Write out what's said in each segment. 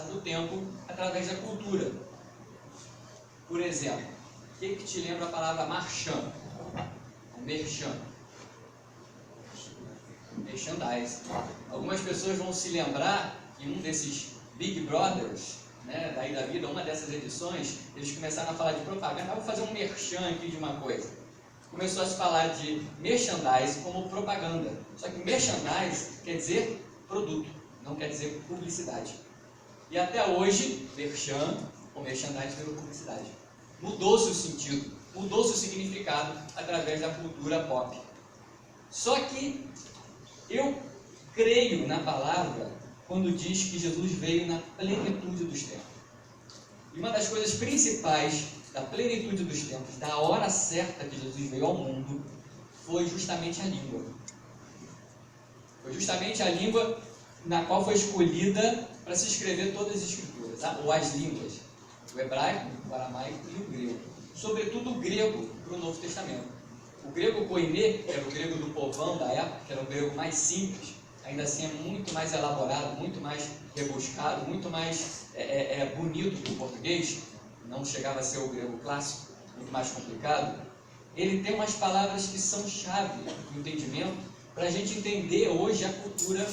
do tempo através da cultura. Por exemplo, o que te lembra a palavra marchand? Merchan. Merchandise. Algumas pessoas vão se lembrar que um desses Big Brothers, né, daí da vida, uma dessas edições, eles começaram a falar de propaganda. Vou fazer um merchan aqui de uma coisa. Começou a se falar de merchandise como propaganda. Só que merchandise quer dizer produto, não quer dizer publicidade. E até hoje, merchan ou merchandise virou publicidade. Mudou-se o sentido, mudou-se o significado através da cultura pop. Só que eu creio na palavra quando diz que Jesus veio na plenitude dos tempos. E uma das coisas principais da plenitude dos tempos, da hora certa que Jesus veio ao mundo, foi justamente a língua. Foi justamente a língua na qual foi escolhida para se escrever todas as escrituras, ou as línguas, o hebraico, o aramaico e o grego. Sobretudo o grego para o Novo Testamento. O grego koiné, que era o grego do povão da época, que era o grego mais simples, ainda assim é muito mais elaborado, muito mais rebuscado, muito mais bonito que o português, não chegava a ser o grego clássico, muito mais complicado. Ele tem umas palavras que são chave do entendimento para a gente entender hoje a cultura,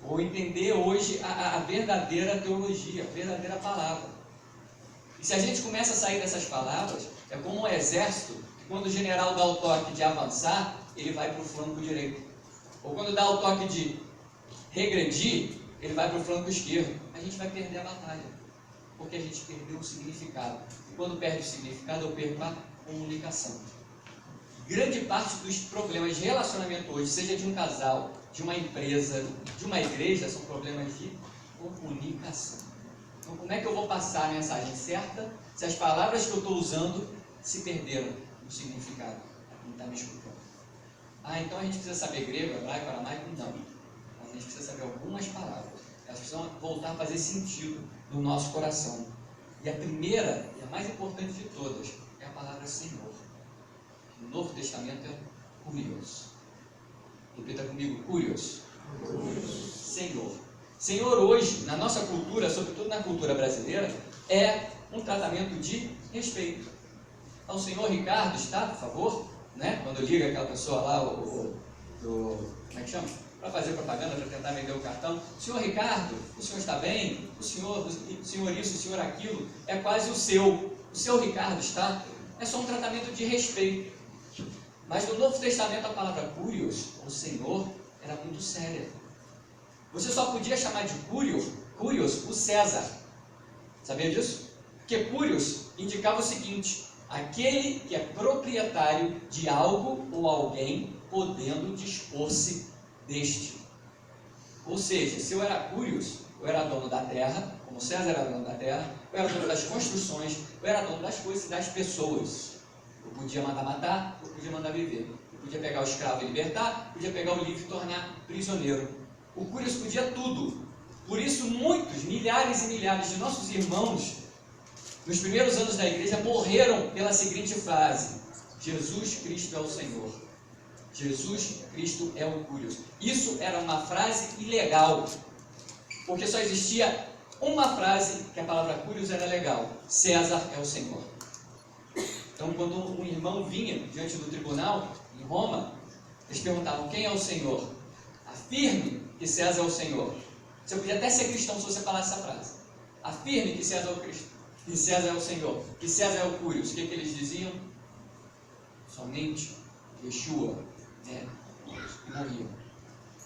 ou entender hoje a verdadeira teologia, a verdadeira palavra. E se a gente começa a sair dessas palavras, é como um exército, que quando o general dá o toque de avançar, ele vai para o flanco direito. Ou quando dá o toque de regredir, ele vai para o flanco esquerdo. A gente vai perder a batalha, porque a gente perdeu o significado. E quando perde o significado, eu perco a comunicação. Grande parte dos problemas de relacionamento hoje, seja de um casal, de uma empresa, de uma igreja, são problemas de comunicação. Então, como é que eu vou passar a mensagem certa se as palavras que eu estou usando se perderam no significado? Não está me escutando. Então a gente precisa saber grego, hebraico, aramaico? Não. Mas a gente precisa saber algumas palavras. Elas precisam voltar a fazer sentido no nosso coração. E a primeira, e a mais importante de todas, é a palavra Senhor. No Novo Testamento é Curios. Repita comigo, Curios. Senhor. Senhor hoje, na nossa cultura, sobretudo na cultura brasileira, é um tratamento de respeito. Então, o senhor Ricardo está, por favor, né? Quando liga aquela pessoa lá, como é que chama? Para fazer propaganda, para tentar vender o cartão. Senhor Ricardo, o senhor está bem? O senhor isso, o senhor aquilo, é quase o seu Ricardo está? É só um tratamento de respeito. Mas no Novo Testamento a palavra Curios, ou Senhor, era muito séria. Você só podia chamar de Curios o César. Sabia disso? Porque Curios indicava o seguinte: aquele que é proprietário de algo ou alguém, podendo dispor-se deste. Ou seja, se eu era Curios, eu era dono da terra, como César era dono da terra, eu era dono das construções, eu era dono das coisas e das pessoas. Eu podia mandar matar, eu podia mandar viver. Eu podia pegar o escravo e libertar, podia pegar o livre e tornar prisioneiro. O Curios podia tudo. Por isso, muitos, milhares e milhares de nossos irmãos, nos primeiros anos da igreja, morreram pela seguinte frase: Jesus Cristo é o Senhor. Jesus Cristo é o Curios. Isso era uma frase ilegal, porque só existia uma frase que a palavra Curios era legal: César é o Senhor. Então, quando um irmão vinha diante do tribunal, em Roma, eles perguntavam: quem é o Senhor? Afirme que César é o Senhor. Você podia até ser cristão se você falasse essa frase. Afirme que César é o Cristo, que César é o Senhor, que César é o Curios. O que eles diziam? Somente Yeshua é Curios. E morriam.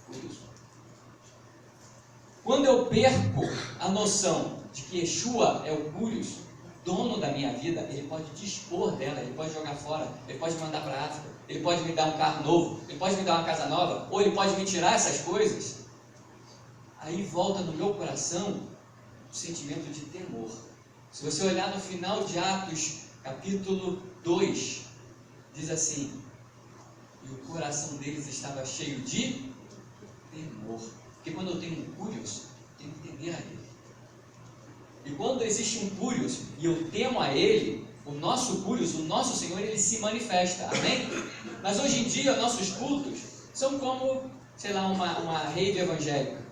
Por isso. Quando eu perco a noção de que Yeshua é o Curios, dono da minha vida, ele pode dispor dela, ele pode jogar fora, ele pode mandar para a África, ele pode me dar um carro novo, ele pode me dar uma casa nova, ou ele pode me tirar essas coisas. Aí volta no meu coração o sentimento de temor. Se você olhar no final de Atos, capítulo 2, diz assim: e o coração deles estava cheio de temor. Porque quando eu tenho um Curios, eu tenho que temer a ele. E quando existe um Curios e eu temo a ele, o nosso Curios, o nosso Senhor, ele se manifesta. Amém? Mas hoje em dia, nossos cultos são como, sei lá, uma rede evangélica.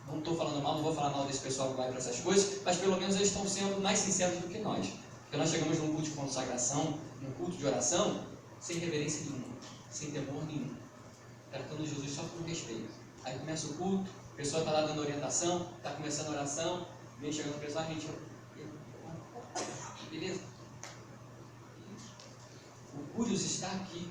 Não estou falando mal, não vou falar mal desse pessoal que vai para essas coisas, mas pelo menos eles estão sendo mais sinceros do que nós. Porque nós chegamos num culto de consagração, num culto de oração, sem reverência nenhuma, sem temor nenhum, tratando Jesus só por respeito. Aí começa o culto, a pessoa está lá dando orientação, está começando a oração, vem chegando o pessoal, a gente... Beleza? O Curios está aqui.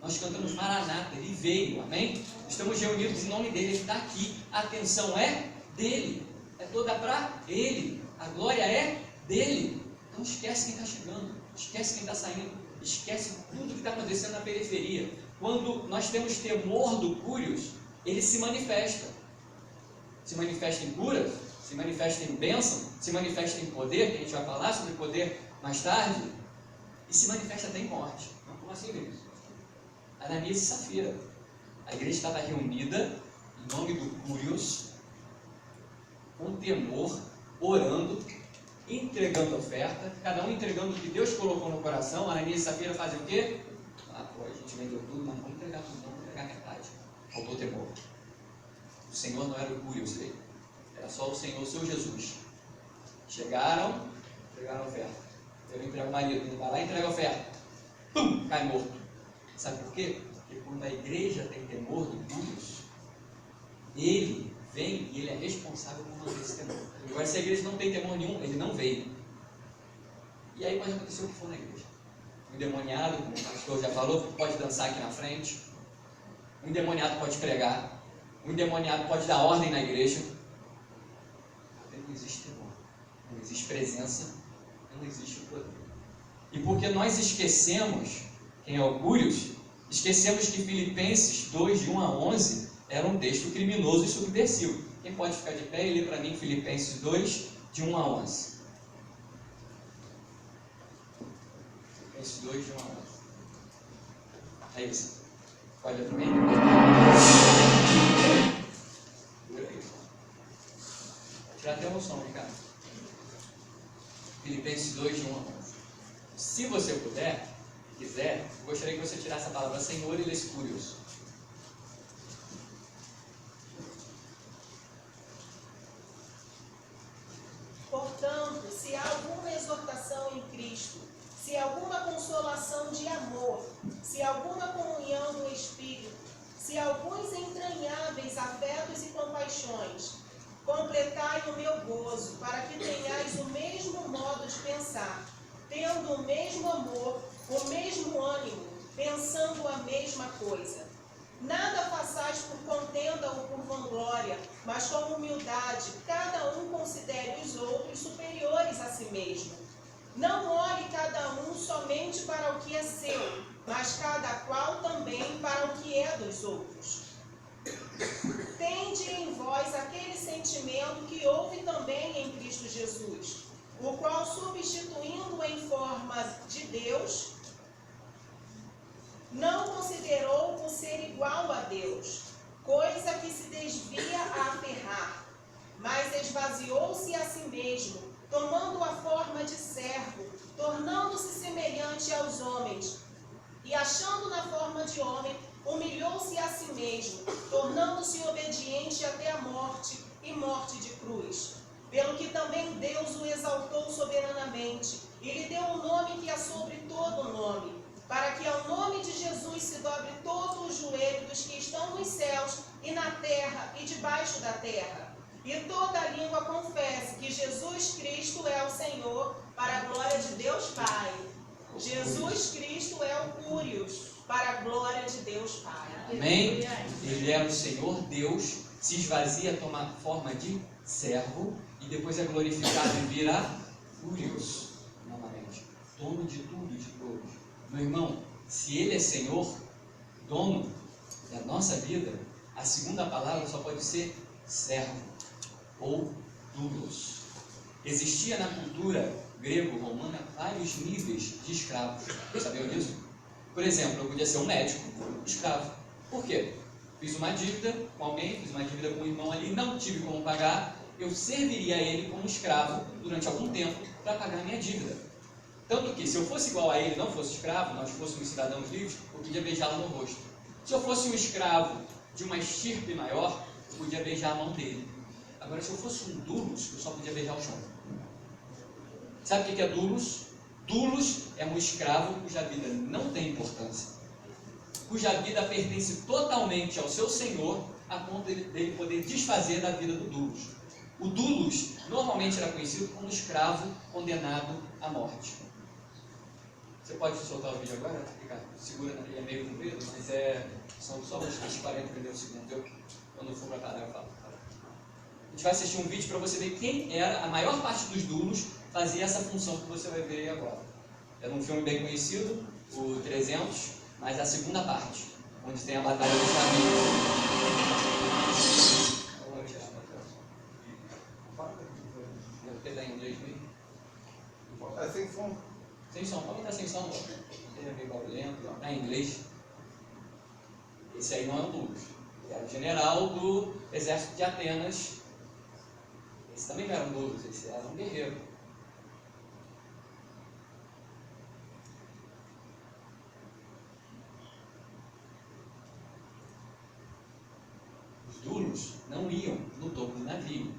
Nós cantamos Maranata, ele veio, amém? Estamos reunidos em nome dele, ele está aqui. A atenção é dele, é toda para ele. A glória é dele. Então esquece quem está chegando, esquece quem está saindo, esquece tudo que está acontecendo na periferia. Quando nós temos temor do Curios, ele se manifesta. Se manifesta em cura, se manifesta em bênção, se manifesta em poder, que a gente vai falar sobre poder mais tarde, e se manifesta até em morte. Não, como assim, igreja? Ananias e Safira. A igreja estava reunida em nome do Curios, com temor, orando, entregando oferta, cada um entregando o que Deus colocou no coração. Ananias e Safira fazem o quê? A gente vendeu tudo, mas não vamos entregar tudo, não, vamos entregar metade. Faltou temor. O Senhor não era o Curios dele, era só o Senhor, o seu Jesus. Chegaram, entregaram a oferta. Eu entrego o marido, ele vai lá e entrega a oferta. Pum! Cai morto. Sabe por quê? Porque quando a igreja tem temor do Curios, ele vem e ele é responsável por manter esse temor. Agora, se a igreja não tem temor nenhum, ele não veio. E aí pode acontecer o que for na igreja. Um endemoniado, como o pastor já falou, pode dançar aqui na frente. Um endemoniado pode pregar. Um endemoniado pode dar ordem na igreja. Não existe temor. Não existe presença. Não existe o poder. E porque nós esquecemos quem é o Curios, esquecemos que Filipenses 2, de 1 a 11, era um texto criminoso e subversivo. Quem pode ficar de pé e ler para mim Filipenses 2, de 1 a 11? Filipenses 2, de 1 a 11. É isso. Pode ler para mim? Vou tirar até o som, Ricardo. Filipenses 2, de 1 a 11. Se você puder, quiser, gostaria que você tirasse a palavra Senhor e lesse Curios. Portanto, se há alguma exortação em Cristo, se há alguma consolação de amor, se há alguma comunhão no Espírito, se há alguns entranháveis afetos e compaixões, completai o meu gozo, para que tenhais o mesmo modo de pensar, tendo o mesmo amor, o mesmo ânimo, pensando a mesma coisa. Nada façais por contenda ou por vanglória, mas com humildade, cada um considere os outros superiores a si mesmo. Não olhe cada um somente para o que é seu, mas cada qual também para o que é dos outros. Tende em vós aquele sentimento que houve também em Cristo Jesus, o qual, substituindo em forma de Deus, não considerou por ser igual a Deus, coisa que se desvia a aferrar, mas esvaziou-se a si mesmo, tomando a forma de servo, tornando-se semelhante aos homens, e achando na forma de homem, humilhou-se a si mesmo, tornando-se obediente até a morte, e morte de cruz. Pelo que também Deus o exaltou soberanamente, e lhe deu um nome que é sobre todo nome, para que ao nome de Jesus se dobre todo o joelho dos que estão nos céus, e na terra, e debaixo da terra, e toda a língua confesse que Jesus Cristo é o Senhor, para a glória de Deus Pai. Jesus Cristo é o Curios, para a glória de Deus Pai. Amém? Ele é o Senhor Deus, se esvazia, toma forma de servo, e depois é glorificado e vira Curios, novamente, dono de tudo e de todos. Meu irmão, se Ele é Senhor, dono da nossa vida, a segunda palavra só pode ser servo ou doulos. Existia na cultura grego-romana vários níveis de escravos. Vocês sabiam disso? Por exemplo, eu podia ser um médico escravo. Por quê? Fiz uma dívida com alguém, fiz uma dívida com um irmão ali, não tive como pagar, eu serviria a ele como escravo durante algum tempo para pagar a minha dívida. Tanto que, se eu fosse igual a ele, não fosse escravo, nós fôssemos cidadãos livres, eu podia beijá-lo no rosto. Se eu fosse um escravo de uma estirpe maior, eu podia beijar a mão dele. Agora, se eu fosse um dulos, eu só podia beijar o chão. Sabe o que é dulos? Dulos é um escravo cuja vida não tem importância, cuja vida pertence totalmente ao seu senhor, a ponto dele poder desfazer da vida do dulos. O dulos normalmente era conhecido como escravo condenado à morte. Você pode soltar o vídeo agora? Segura, ele é meio comprido, mas são só uns 40 primeiros segundos. Quando eu for para parar, eu falo. A gente vai assistir um vídeo para você ver quem era, a maior parte dos dulos fazia essa função que você vai ver aí agora. Era um filme bem conhecido, o 300, mas a segunda parte, onde tem a Batalha dos Navios. Vamos tirar a tela. Deve ter da inglês mesmo. Sem som. Sem som, pode botar sem som. Ele é meio barulhento, está em inglês. Esse aí não é um dulos. Ele era o general do exército de Atenas. Esse também não era um dulos, esse era um guerreiro. Os dulos não iam no topo do navio.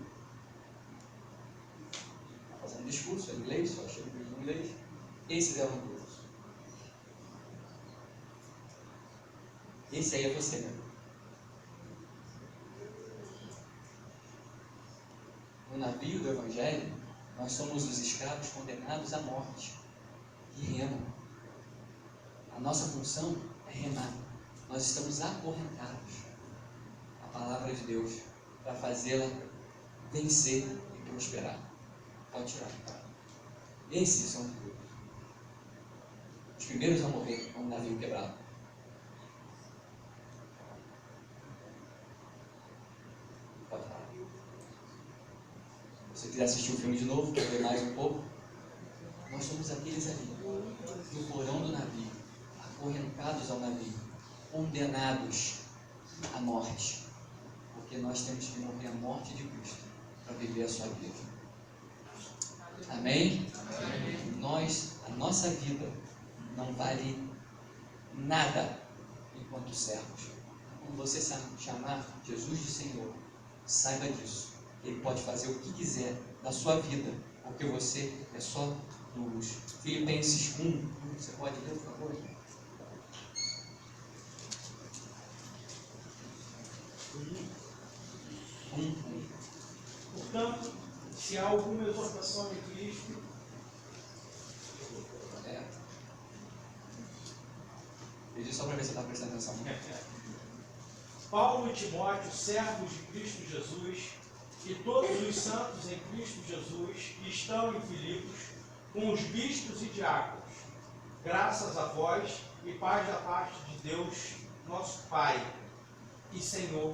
Estava fazendo discurso em inglês, só achei em inglês. Esses eram dulos. Esse aí é você, né? No navio do Evangelho, nós somos os escravos condenados à morte, que remam. A nossa função é remar. Nós estamos acorrentados à palavra de Deus para fazê-la vencer e prosperar. Pode tirar. Esses são os dulos. Os primeiros a morrer com o navio quebrado. Pode parar. Se você quiser assistir o filme de novo, quer ver mais um pouco, nós somos aqueles ali, no porão do navio, acorrentados ao navio, condenados à morte, porque nós temos que morrer a morte de Cristo para viver a sua vida. Amém? Amém. A nossa vida não vale nada enquanto servos. Quando você chamar Jesus de Senhor, saiba disso. Ele pode fazer o que quiser da sua vida, porque você é só dulos. Filipenses 1, você pode ler, por favor? Portanto, se há alguma exortação em Cristo, Pedi só para ver se você está prestando atenção. Paulo e Timóteo, servos de Cristo Jesus, e todos os santos em Cristo Jesus que estão em Filipos, com os bispos e diáconos, graças a vós e paz da parte de Deus, nosso Pai e Senhor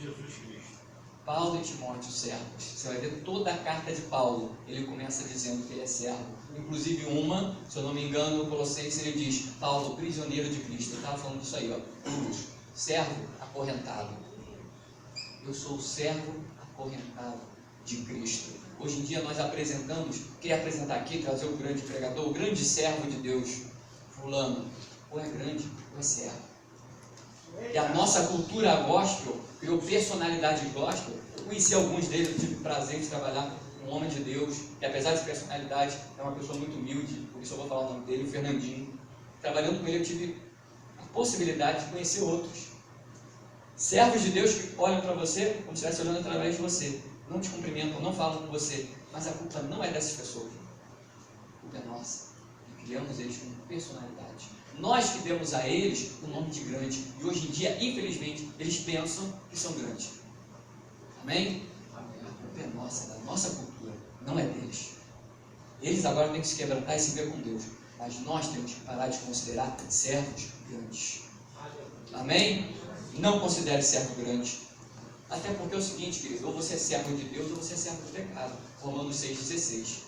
Jesus Cristo. Paulo e Timóteo, servos. Você vai ver toda a carta de Paulo. Ele começa dizendo que ele é servo. Inclusive se eu não me engano, no Colossenses ele diz, Paulo, prisioneiro de Cristo. Ele estava falando disso aí, ó. Servo acorrentado. Eu sou o servo acorrentado de Cristo. Hoje em dia nós queria apresentar aqui, trazer o grande pregador, o grande servo de Deus, fulano. Ou é grande, ou é servo. E a nossa cultura gospel criou personalidade gospel. Eu conheci alguns deles, eu tive o prazer de trabalhar com um homem de Deus, que apesar de personalidade, é uma pessoa muito humilde, por isso eu vou falar o nome dele, o Fernandinho. Trabalhando com ele eu tive a possibilidade de conhecer outros. Servos de Deus que olham para você como se estivesse olhando através de você. Não te cumprimentam, não falam com você. Mas a culpa não é dessas pessoas. A culpa é nossa. E criamos eles com personalidade. Nós que demos a eles o nome de grande. E hoje em dia, infelizmente, eles pensam que são grandes. Amém? A culpa é nossa, é da nossa cultura, não é deles. Eles agora têm que se quebrantar e se ver com Deus. Mas nós temos que parar de considerar servos grandes. Amém? Não considere servo grande. Até porque é o seguinte, querido, ou você é servo de Deus ou você é servo do pecado. Romanos 6,16.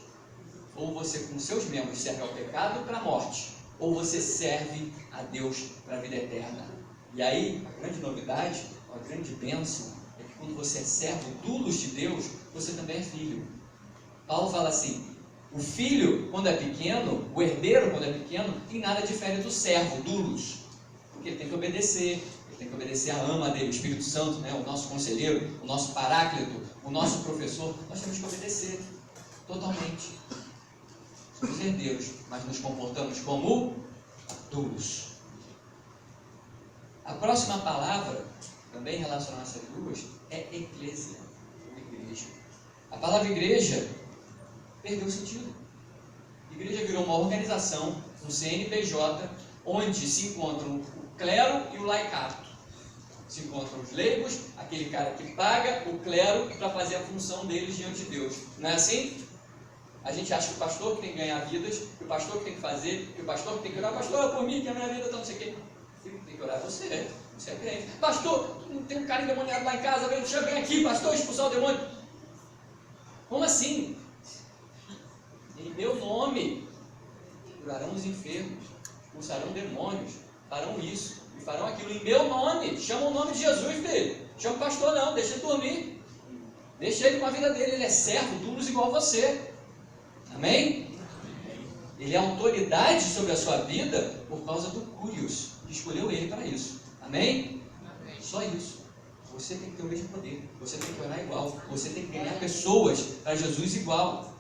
Ou você com seus membros serve ao pecado para a morte, ou você serve a Deus para a vida eterna. E aí, a grande novidade, a grande bênção, é que quando você é servo dulos de Deus, você também é filho. Paulo fala assim, o filho, quando é pequeno, o herdeiro, quando é pequeno, em nada difere do servo, dulos. Porque ele tem que obedecer, ele tem que obedecer a ama dele, o Espírito Santo, né? O nosso conselheiro, o nosso paráclito, o nosso professor. Nós temos que obedecer totalmente. Somos herdeiros, mas nos comportamos como adultos. A próxima palavra, também relacionada a essas duas, é eclésia, ou igreja. A palavra igreja perdeu o sentido. Igreja virou uma organização, um CNPJ, onde se encontram o clero e o laicato. Se encontram os leigos, aquele cara que paga o clero para fazer a função deles diante de Deus. Não é assim? A gente acha que o pastor que tem que ganhar vidas, que o pastor que tem que fazer, que o pastor que tem que orar, pastor, por mim, que a minha vida está não sei o quê. Tem que orar você é crente. Pastor, tem um cara endemoniado lá em casa, vem aqui, pastor, expulsar o demônio. Como assim? Em meu nome curarão os enfermos, expulsarão demônios, farão isso e farão aquilo. Em meu nome, chama o nome de Jesus, filho. Chama o pastor não, deixa ele dormir. Deixa ele com a vida dele, ele é servo, duros igual você. Amém? Ele é autoridade sobre a sua vida por causa do Curios, que escolheu ele para isso. Amém? Só isso. Você tem que ter o mesmo poder. Você tem que orar igual. Você tem que ganhar pessoas para Jesus igual.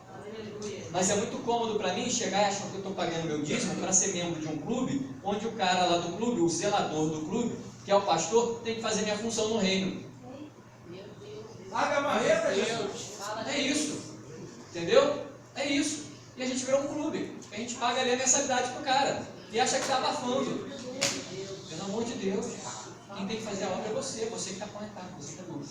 Mas é muito cômodo para mim chegar e achar que eu estou pagando meu dízimo para ser membro de um clube, onde o cara lá do clube, o zelador do clube, que é o pastor, tem que fazer minha função no reino. Larga a marreta, Jesus. É isso. Entendeu? É isso. E a gente virou um clube. A gente paga ali a mensalidade pro cara. E acha que está abafando. Pelo amor de Deus. Quem tem que fazer a obra é você. Você que está conectado. Você que está duro.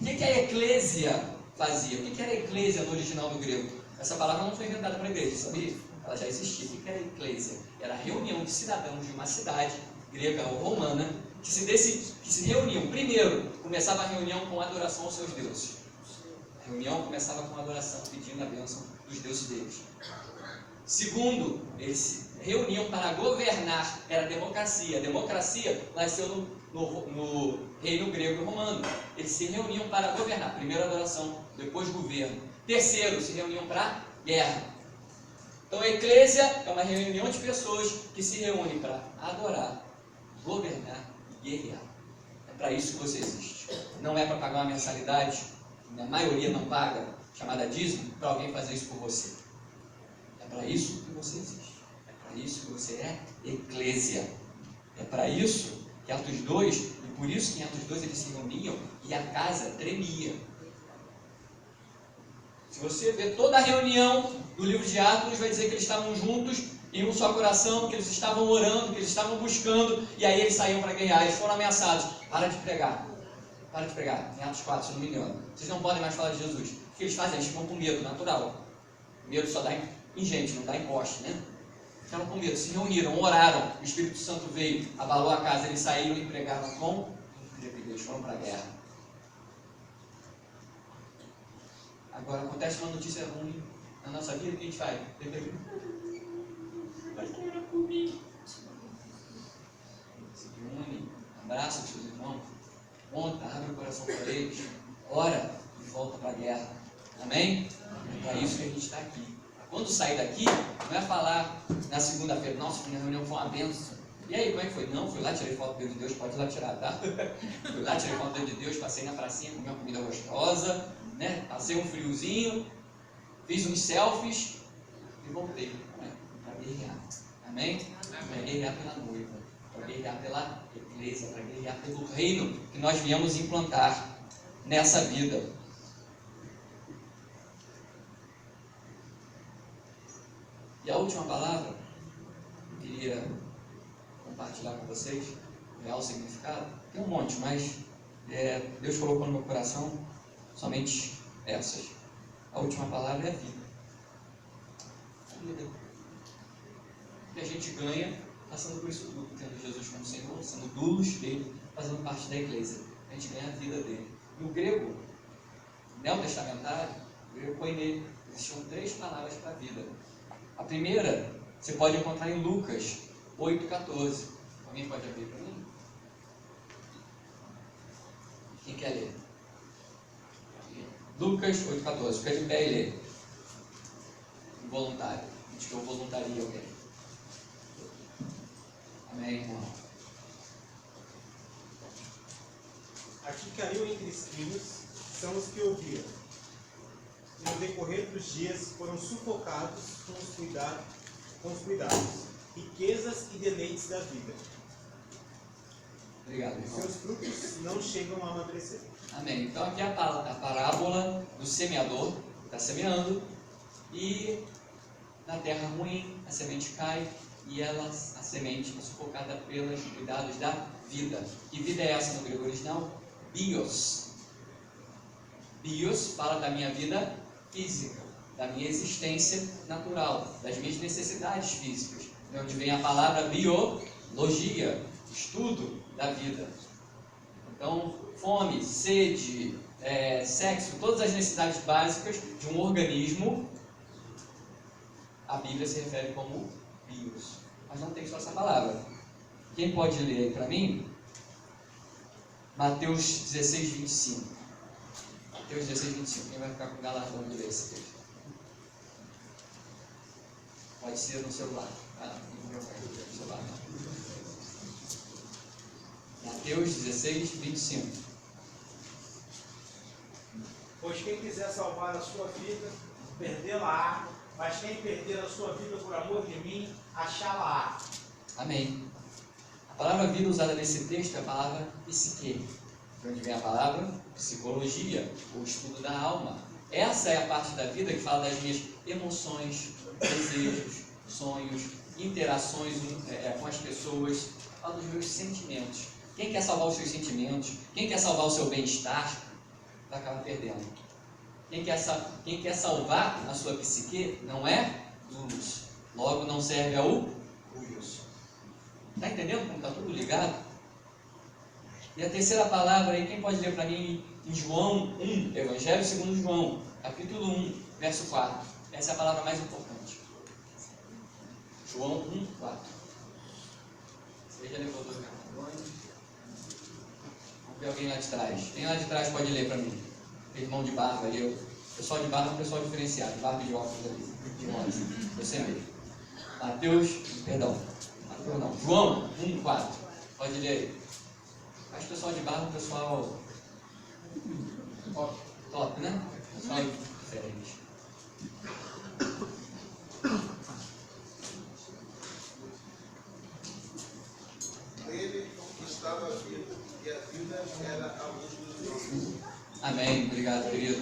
O que a eclésia fazia? O que era a eclésia no original do grego? Essa palavra não foi inventada para a igreja, sabia? Ela já existia. O que era a eclésia? Era a reunião de cidadãos de uma cidade, grega ou romana, que se reuniam. Primeiro, começava a reunião com adoração aos seus deuses. A reunião começava com adoração, pedindo a bênção dos deuses deles. Segundo, eles se reuniam para governar. Era a democracia. A democracia nasceu no reino grego e romano. Eles se reuniam para governar. Primeiro adoração, depois governo. Terceiro, se reuniam para guerra. Então a eclésia é uma reunião de pessoas que se reúnem para adorar, governar e guerrear. É para isso que você existe. Não é para pagar uma mensalidade, a maioria não paga, chamada dízimo, para alguém fazer isso por você. É para isso que você existe. É para isso que você é eclésia. É para isso que Atos 2, e por isso que em Atos 2 eles se reuniam e a casa tremia. Se você ver toda a reunião do livro de Atos, vai dizer que eles estavam juntos em um só coração, que eles estavam orando, que eles estavam buscando, e aí eles saíam para guerrear. Eles foram ameaçados. Para de pregar. Para de pregar. Em Atos 4, se não me engano. Vocês não podem mais falar de Jesus. O que eles fazem? Eles ficam com medo, natural. Medo só dá em gente, não dá em poste, né? Ficaram com medo, se reuniram, oraram. O Espírito Santo veio, abalou a casa, eles saíram e pregaram com intrepidez, foram para a guerra. Agora acontece uma notícia ruim na nossa vida, o que a gente faz? Vai orar por mim. Se reúne, abraça os seus irmãos, monta, abre o coração para eles, ora e volta para a guerra. Amém? É para isso que a gente está aqui. Quando sair daqui, não é falar na segunda-feira, nossa, minha reunião foi uma benção. E aí, como é que foi? Não, fui lá, tirei foto do Deus de Deus, pode ir lá tirar, tá? Fui lá, tirei foto do Deus de Deus, passei na pracinha, comi uma comida gostosa, né? Passei um friozinho, fiz uns selfies e voltei, né? Para guerrear. Amém? Para guerrear pela noiva, para guerrear pela igreja, para guerrear pelo reino que nós viemos implantar nessa vida. E a última palavra, eu queria compartilhar com vocês, o real significado. Tem um monte, mas Deus colocou no meu coração somente essas. A última palavra é a vida. A vida. Que a gente ganha passando por isso tudo, tendo Jesus como Senhor, sendo dulos dele, fazendo parte da igreja. A gente ganha a vida dele. No grego, neotestamentário, o grego koiné, existiam 3 palavras para a vida. A primeira, você pode encontrar em Lucas 8,14. Alguém pode abrir para mim? Quem quer ler? Lucas 8,14. Fica de pé e lê. Voluntário. Diz que eu voluntaria alguém. Amém, irmão. A que caiu entre espinhos são os que ouviram. E no decorrer dos dias foram sufocados com os cuidados, riquezas e deleites da vida. Obrigado, irmão. Seus frutos não chegam a amadurecer. Amém. Então aqui é a parábola do semeador, que está semeando, e na terra ruim a semente cai e a semente é sufocada pelos cuidados da vida. Que vida é essa no grego original? Bios. Bios fala da minha vida física, da minha existência natural, das minhas necessidades físicas. De onde vem a palavra biologia, estudo da vida. Então, fome, sede, sexo, todas as necessidades básicas de um organismo, a Bíblia se refere como bios. Mas não tem só essa palavra. Quem pode ler aí para mim? Mateus 16, 25. Mateus 16, 25. Quem vai ficar com o galardão de ler esse texto? Pode ser no celular. No celular não. Mateus 16, 25. Pois quem quiser salvar a sua vida, perdê-la-á, mas quem perder a sua vida por amor de mim, achá-la-á. Amém. A palavra vida usada nesse texto é a palavra psique. De onde vem a palavra psicologia, o estudo da alma. Essa é a parte da vida que fala das minhas emoções, desejos, sonhos, interações com as pessoas, fala dos meus sentimentos. Quem quer salvar os seus sentimentos, quem quer salvar o seu bem-estar, vai acabar perdendo. Quem quer salvar a sua psique não é luz. Logo não serve ao luz. Está entendendo como está tudo ligado? E a terceira palavra aí, quem pode ler para mim em João 1, Evangelho segundo João, capítulo 1, verso 4. Essa é a palavra mais importante. João 1, 4. Você já levou 2 cartões? Vamos ver alguém lá de trás. Quem lá de trás pode ler para mim? Irmão de barba ali. Pessoal de barba é um pessoal diferenciado. Barba de óculos ali. De longe. Você mesmo. Mateus não. João 1, 4. Pode ler aí. Mas o pessoal de barba é um pessoal top, né? Pessoal diferente. Nele estava a vida, e a vida era a luz dos homens. Amém, obrigado, querido.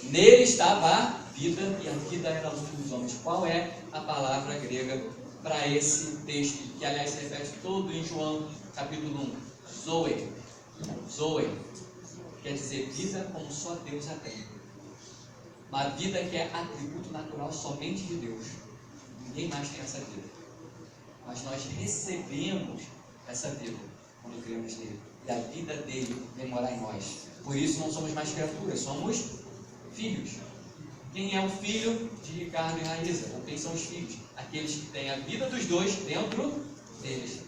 Nele estava a vida, e a vida era a luz dos homens. Qual é a palavra grega para esse texto, que aliás se repete todo em João, capítulo 1? Zoe. Zoe quer dizer vida como só Deus a tem. Uma vida que é atributo natural somente de Deus. Ninguém mais tem essa vida. Mas nós recebemos essa vida quando cremos nele. E a vida dele vem morar em nós. Por isso não somos mais criaturas, somos filhos. Quem é o filho de Ricardo e Raíza? Ou quem são os filhos? Aqueles que têm a vida dos dois dentro deles.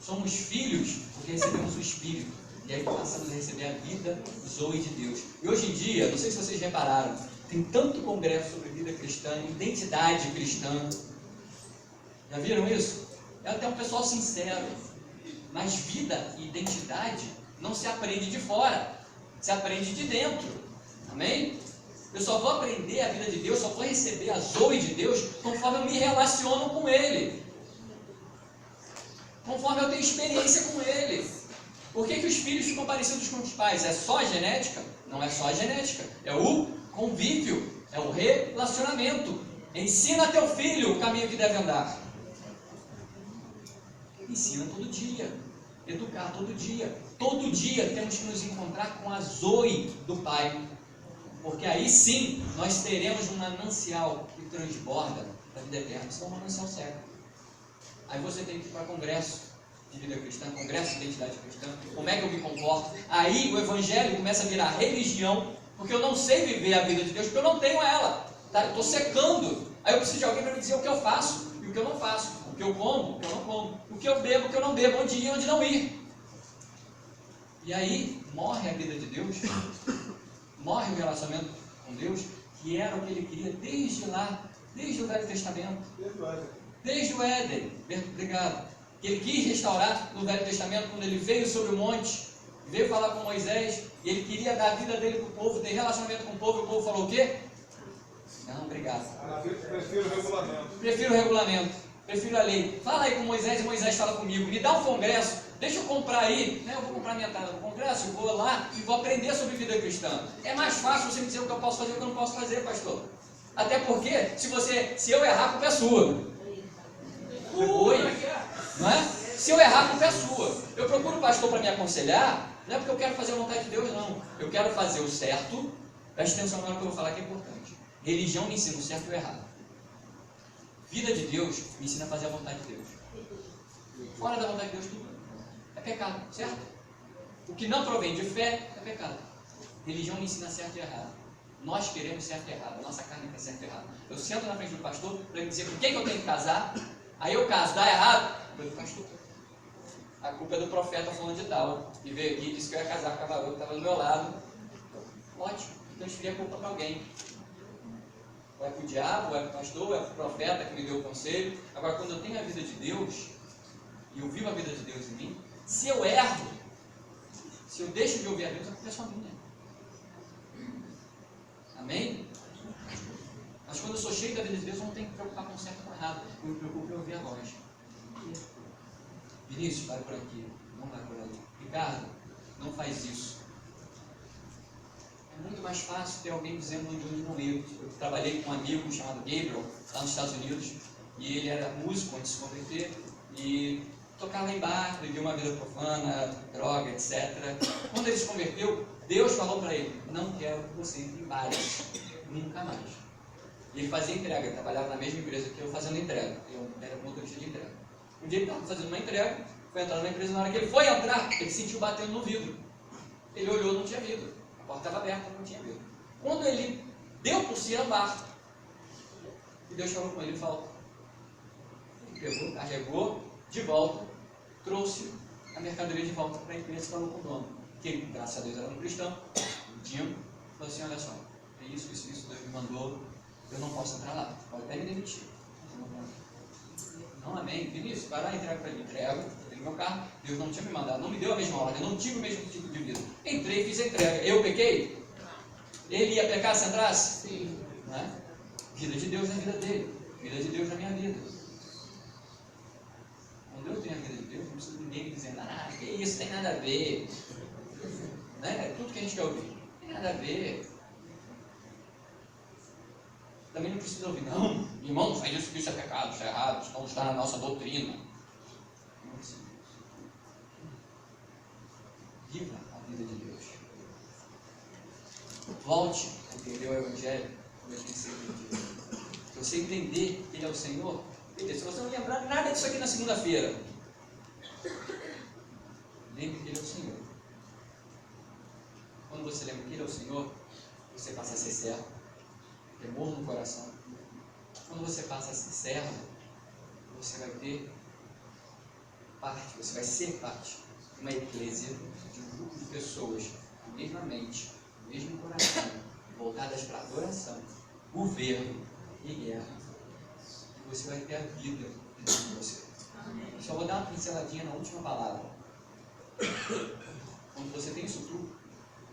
Somos filhos porque recebemos o Espírito. E aí passamos a receber a vida Zoe de Deus. E hoje em dia, não sei se vocês repararam, tem tanto congresso sobre vida cristã, identidade cristã. Já viram isso? É até um pessoal sincero. Mas vida e identidade não se aprende de fora, se aprende de dentro. Amém? Eu só vou aprender a vida de Deus, só vou receber a Zoe de Deus conforme eu me relaciono com Ele. Conforme eu tenho experiência com Ele. Por que os filhos ficam parecidos com os pais? É só a genética? Não é só a genética. É o convívio, é o relacionamento. Ensina teu filho o caminho que deve andar. Ensina todo dia. Educar todo dia. Todo dia temos que nos encontrar com a Zoe do Pai. Porque aí sim nós teremos um manancial que transborda da vida eterna. Isso é um manancial cego. Aí você tem que ir para congresso de vida cristã, congresso de identidade cristã. Como é que eu me comporto? Aí o evangelho começa a virar religião, porque eu não sei viver a vida de Deus, porque eu não tenho ela. Tá? Eu estou secando. Aí eu preciso de alguém para me dizer o que eu faço e o que eu não faço. O que eu como, o que eu não como. O que eu bebo, o que eu não bebo. Onde ir, onde não ir. E aí morre a vida de Deus. Morre o relacionamento com Deus, que era o que ele queria desde lá, desde o Velho Testamento. Desde o Éden. Obrigado. Que ele quis restaurar no Velho Testamento, quando ele veio sobre o monte veio falar com Moisés, e ele queria dar a vida dele para o povo, ter relacionamento com o povo, e o povo falou o quê? Não, obrigado. Prefiro o regulamento. Prefiro o regulamento, prefiro a lei. Fala aí com Moisés, e Moisés fala comigo, me dá um congresso, deixa eu comprar aí, né? Eu vou comprar minha entrada no congresso, eu vou lá e vou aprender sobre vida cristã. É mais fácil você me dizer o que eu posso fazer e o que eu não posso fazer, pastor. Até porque, se eu errar, a culpa é sua. Oi, não é? Se eu errar, a culpa é sua. Eu procuro o pastor para me aconselhar, não é porque eu quero fazer a vontade de Deus, não. Eu quero fazer o certo. Preste atenção na hora que eu vou falar que é importante. Religião me ensina o certo e o errado. Vida de Deus me ensina a fazer a vontade de Deus. Fora da vontade de Deus, tudo é pecado, certo? O que não provém de fé é pecado. Religião me ensina certo e errado. Nós queremos certo e errado. A nossa carne quer certo e errado. Eu sento na frente do pastor para ele dizer com quem que eu tenho que casar. Aí eu caso, dá errado, a culpa é do pastor. A culpa é do profeta falando de tal. E veio aqui e disse que eu ia casar com a varão que estava do meu lado. Ótimo, transferir a culpa para alguém. Ou é para o diabo, ou é para o pastor, ou é para o profeta que me deu o conselho. Agora, quando eu tenho a vida de Deus, e eu vivo a vida de Deus em mim, se eu erro, se eu deixo de ouvir a Deus, a culpa é só minha. Amém? Mas quando eu sou cheio da vida de Deus, eu não tenho que me preocupar com o certo e com o errado. Eu me preocupo em ouvir a voz. Vinícius, vai por aqui. Não vai por ali. Ricardo, não faz isso. É muito mais fácil ter alguém dizendo onde não ir. Eu trabalhei com um amigo chamado Gabriel, lá nos Estados Unidos, e ele era músico antes de se converter, e tocava em bar, vivia uma vida profana, droga, etc. Quando ele se converteu, Deus falou para ele: não quero que você entre em bares, nunca mais. E ele fazia entrega, ele trabalhava na mesma empresa que eu fazendo entrega. Eu era motorista de entrega. Um dia ele estava fazendo uma entrega, foi entrar na empresa, na hora que ele foi entrar, ele sentiu batendo no vidro. Ele olhou, não tinha vidro. A porta estava aberta, não tinha vidro. Quando ele deu por si, era bar. E Deus falou com ele, falou. Ele pegou, carregou, de volta, trouxe a mercadoria de volta para a empresa e falou com o dono. Que ele, graças a Deus, era um cristão, um Jim, falou assim: olha só, é isso, Deus me mandou, eu não posso entrar lá, pode até me demitir. Não, amém. Vinícius, vai lá e entrega para ele. Entrego, peguei meu carro, Deus não tinha me mandado, não me deu a mesma ordem, eu não tive o mesmo tipo de vida. Entrei, fiz a entrega. Eu pequei? Ele ia pecar se entrasse? Sim. Não é? Vida de Deus na vida dele, vida de Deus na minha vida. Quando eu tenho a vida de Deus, não precisa de ninguém me dizendo: ah, que isso, tem nada a ver. Né? Tudo que a gente quer ouvir, tem nada a ver. Também não precisa ouvir: não, irmão, não faz isso, que isso é pecado, isso é errado, isso não está na nossa doutrina. Não precisa. Viva a vida de Deus. Volte a entender o Evangelho como ele tem que ser entendido. Se você entender que Ele é o Senhor, beleza. Se você não lembrar nada disso aqui na segunda-feira, lembre que Ele é o Senhor. Quando você lembra que Ele é o Senhor, você passa a ser servo, temor no coração. Quando você passa a ser servo, você vai ter parte, você vai ser parte de uma eclésia, de um grupo de pessoas com a mesma mente, com o mesmo coração, voltadas para a adoração, governo e guerra. E você vai ter a vida dentro de você. Só vou dar uma pinceladinha na última palavra. Quando você tem isso tudo,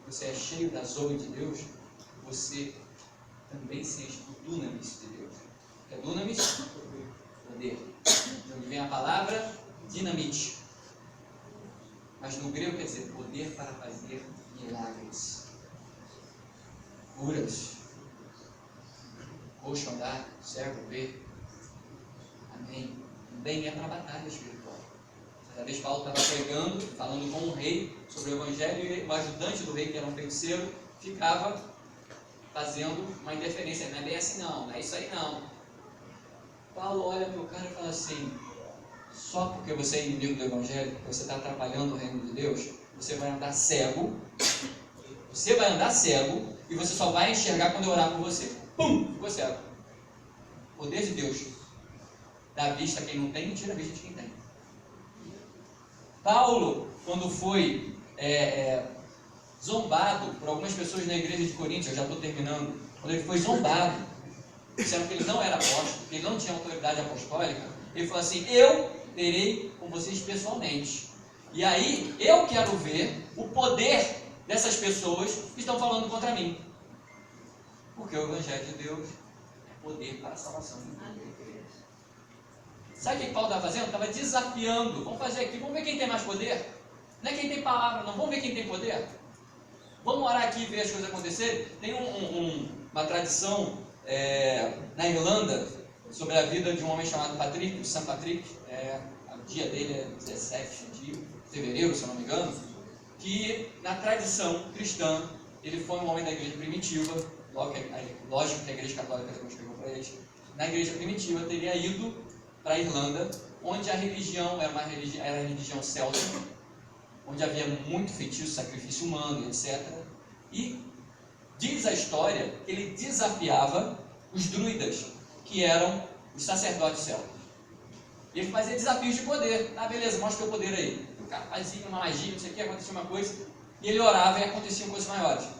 você é cheio da zoe de Deus, você também se enche do dunamis de Deus. O que é dunamis? Poder. De onde vem a palavra dinamite. Mas no grego quer dizer poder para fazer milagres. Curas. Coxo andar, cego ver. Amém. Também é para a batalha espiritual. Certa vez Paulo estava pregando, falando com um rei sobre o Evangelho, e o ajudante do rei, que era um feiticeiro, ficava fazendo uma interferência. Não é bem assim não é isso aí não. Paulo olha para o cara e fala assim: só porque você é inimigo do Evangelho, porque você está atrapalhando o reino de Deus, você vai andar cego. Você vai andar cego e você só vai enxergar quando eu orar por você. Pum! Ficou cego. O poder de Deus dá vista a quem não tem e tira a vista de quem tem. Paulo, quando foi zombado por algumas pessoas na igreja de Corinto, eu já estou terminando, quando ele foi zombado, disseram que ele não era apóstolo, que ele não tinha autoridade apostólica, ele falou assim: eu terei com vocês pessoalmente. E aí, eu quero ver o poder dessas pessoas que estão falando contra mim. Porque o Evangelho de Deus é poder para a salvação. Sabe o que Paulo estava fazendo? Estava desafiando. Vamos fazer aqui, vamos ver quem tem mais poder. Não é quem tem palavra, não. Vamos ver quem tem poder. Vamos orar aqui e ver as coisas acontecerem. Tem uma tradição na Irlanda sobre a vida de um homem chamado Patrick, St. Patrick. O dia dele é 17 de fevereiro, se eu não me engano. Que na tradição cristã, ele foi um homem da igreja primitiva. Lógico que a igreja católica depois pegou para eles. Na igreja primitiva, teria ido para a Irlanda, onde a religião era a religião celta, onde havia muito feitiço, sacrifício humano, etc. E diz a história que ele desafiava os druidas, que eram os sacerdotes celtas. E ele fazia desafios de poder. Ah, beleza, mostra o teu poder aí. O cara fazia uma magia, não sei o que, acontecia uma coisa, e ele orava e aconteciam coisas maiores.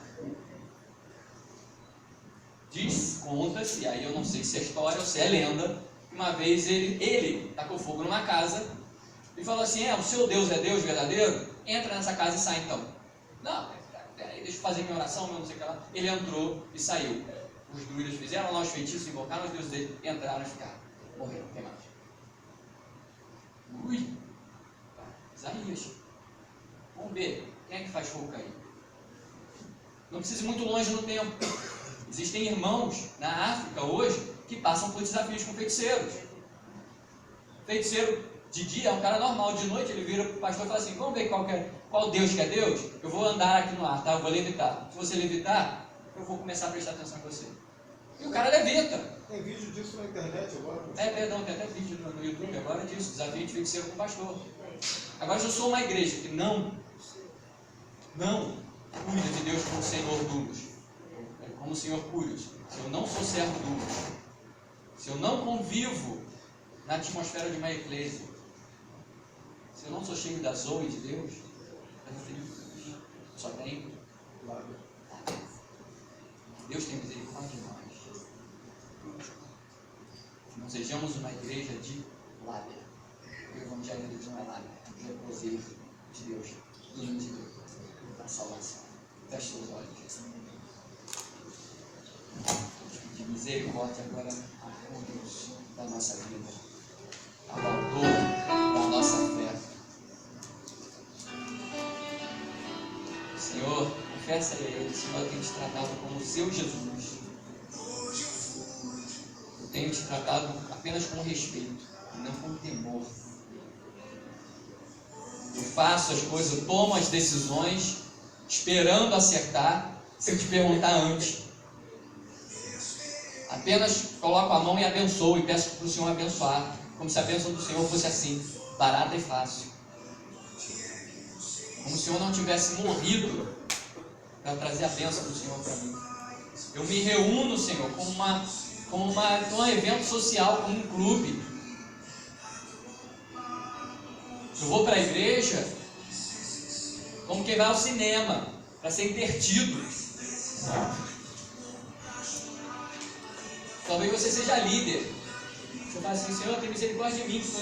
Conta-se, e aí eu não sei se é história ou se é lenda, que uma vez ele tacou fogo numa casa e falou assim: o seu Deus é Deus verdadeiro? Entra nessa casa e sai então. Não, peraí, deixa eu fazer minha oração, não sei o que lá. Ele entrou e saiu. Os druidas fizeram lá os feitiços, invocaram os deuses dele, entraram e ficaram. Morreram, queimados. Isaías. Vamos ver, quem é que faz fogo cair? Não precisa ir muito longe no tempo. Existem irmãos na África hoje que passam por desafios com feiticeiros. Feiticeiro de dia é um cara normal, de noite ele vira para o pastor e fala assim: vamos ver qual Deus que é Deus? Eu vou andar aqui no ar, tá? Eu vou levitar. Se você levitar, eu vou começar a prestar atenção em você. E o cara levita. Tem vídeo disso na internet agora? Perdão, tem até vídeo no YouTube agora disso, desafio de feiticeiro com o pastor. Agora, se eu sou uma igreja que não cuida de Deus como Senhor Dulos, como Senhor Cúrios, se eu não sou servo Dulos, se eu não convivo na atmosfera de uma igreja, se eu não sou cheio da zoe de Deus, só tem lábia. Deus tem misericórdia de nós. Não sejamos uma igreja de lábia. O Evangelho de Deus não é lábia, é o poder de Deus, íntegro, da salvação. Feche seus olhos. De misericórdia agora, amor Deus da nossa vida, ao autor da nossa fé. Senhor, confessa a Ele, Senhor, tem te tratado como o seu Jesus. Eu tenho te tratado apenas com respeito, e não com temor. Eu faço as coisas, eu tomo as decisões, esperando acertar, se eu te perguntar antes. Apenas coloco a mão e abençoo, e peço para o Senhor abençoar, como se a bênção do Senhor fosse assim, barata e fácil. Como se o Senhor não tivesse morrido para trazer a bênção do Senhor para mim. Eu me reúno, Senhor, como um evento social, como um clube. Eu vou para a igreja como quem vai ao cinema, para ser intertido. Talvez você seja líder. Você fala assim: Senhor, tem misericórdia de mim,